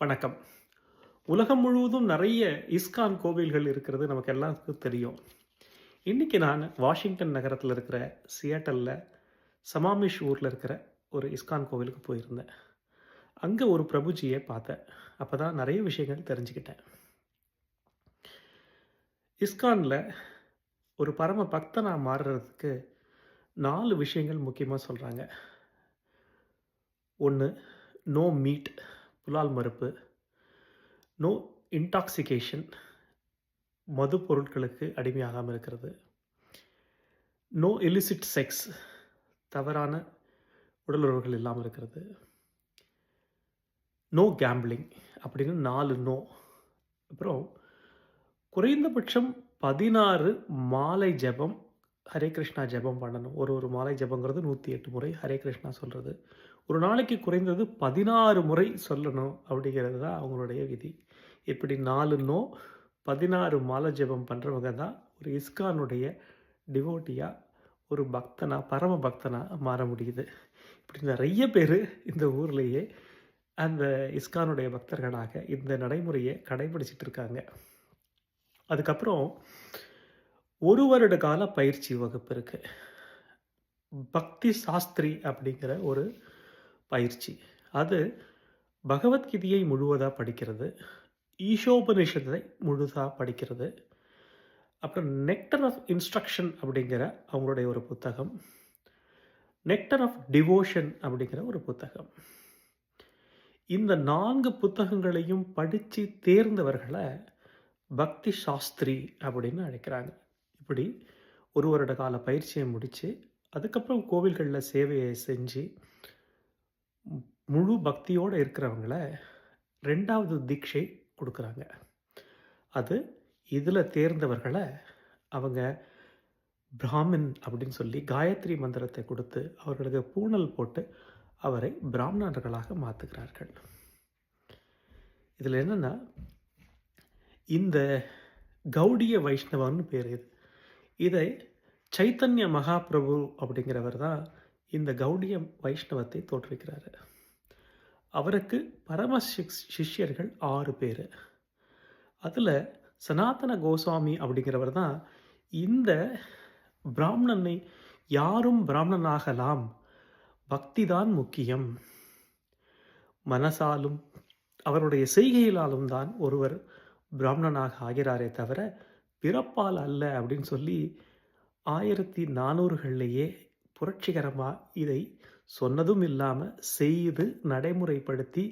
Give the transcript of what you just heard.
வணக்கம். உலகம் முழுவதும் நிறைய இஸ்கான் கோவில்கள் இருக்கிறது நமக்கு எல்லாருக்கும் தெரியும். இன்னைக்கு நான் வாஷிங்டன் நகரத்தில இருக்கிற சியாட்டல்ல சமாமிஷ் ஊர்ல இருக்கிற ஒரு இஸ்கான் கோவிலுக்கு போயிருந்தேன். அங்க ஒரு பிரபுஜிய பார்த்தேன். அப்பதான் நிறைய விஷயங்கள் தெரிஞ்சுக்கிட்டேன். இஸ்கான்ல ஒரு பரம பக்தனா மாறுறதுக்கு 4 விஷயங்கள் முக்கியமா சொல்றாங்க. 1 நோ மீட் புலால் மறுப்பு. நோ இன்டாக்சிகேஷன் மது பொருட்களுக்கு அடிமையாகாம இருக்கிறது. நோ இலிசிட் செக்ஸ் தவறான உடலுறவுகள் இல்லாமல் இருக்கிறது. நோ கேம்பிளிங் அப்படின்னு 4 நோ. அப்புறம் குறைந்தபட்சம் 16 மாலை ஜெபம், ஹரே கிருஷ்ணா ஜெபம் பண்ணணும். ஒரு மாலை ஜெபங்கிறது 108 முறை ஹரே கிருஷ்ணா சொல்றது. ஒரு நாளைக்கு குறைந்தது 16 முறை சொல்லணும் அப்படிங்கிறது தான் அவங்களுடைய விதி. இப்படி 4 நோ, 16 மாலை ஜெபம் பண்ணுறவங்க தான் ஒரு இஸ்கானுடைய டிவோட்டியா, ஒரு பக்தனா, பரம பக்தனா மாற முடியுது. இப்படி நிறைய பேர் இந்த ஊர்லேயே அந்த இஸ்கானுடைய பக்தர்களாக இந்த நடைமுறையை கடைபிடிச்சிட்டு இருக்காங்க. அதுக்கப்புறம் 1 வருட கால பயிற்சி வகுப்பு இருக்கு. பக்தி சாஸ்திரி அப்படிங்கிற ஒரு பயிற்சி. அது பகவத்கீதையை முழுவதா படிக்கிறது. ஈஷோபனிஷத்தை முழுதா படிக்கிறது. அப்புறம் நெக்டர் ஆஃப் இன்ஸ்ட்ரக்ஷன் அப்படிங்கிற அவங்களுடைய ஒரு புத்தகம். நெக்டர் ஆஃப் டிவோஷன் அப்படிங்கிற ஒரு புத்தகம். இந்த 4 புத்தகங்களையும் படித்து தேர்ந்தவர்களை பக்தி சாஸ்திரி அப்படின்னு அழைக்கிறாங்க. இப்படி 1 வருட கால பயிற்சியை முடித்து அதுக்கப்புறம் கோவில்களில் சேவையை செஞ்சு முழு பக்தியோடு இருக்கிறவங்கள 2வது தீட்சை கொடுக்குறாங்க. அது இதில் தேர்ந்தவர்களை அவங்க பிராமின் அப்படின்னு சொல்லி காயத்ரி மந்திரத்தை கொடுத்து அவர்களுக்கு பூணல் போட்டு அவரை பிராமணர்களாக மாற்றுகிறார்கள். இதில் என்னென்னா, இந்த கௌடிய வைஷ்ணவன்னு பேர் இது. இதை சைத்தன்ய மகாபிரபு அப்படிங்கிறவர் தான் இந்த கௌடிய வைஷ்ணவத்தை தோற்றுவிக்கிறார். அவருக்கு பரம சிஷ்யர்கள் 6 பேர். அதில் சனாதன கோஸ்வாமி அப்படிங்கிறவர் தான் இந்த பிராமணனை யாரும் பிராமணனாகலாம், பக்தி தான் முக்கியம், மனசாலும் அவருடைய செய்கையிலாலும் தான் ஒருவர் பிராமணனாக ஆகிறாரே தவிர பிறப்பால் அல்ல அப்படின்னு சொல்லி 1400களிலேயே புரட்சிகரமாக இதை சொன்னதும் இல்லாமல் செய்து நடைமுறைப்படுத்தி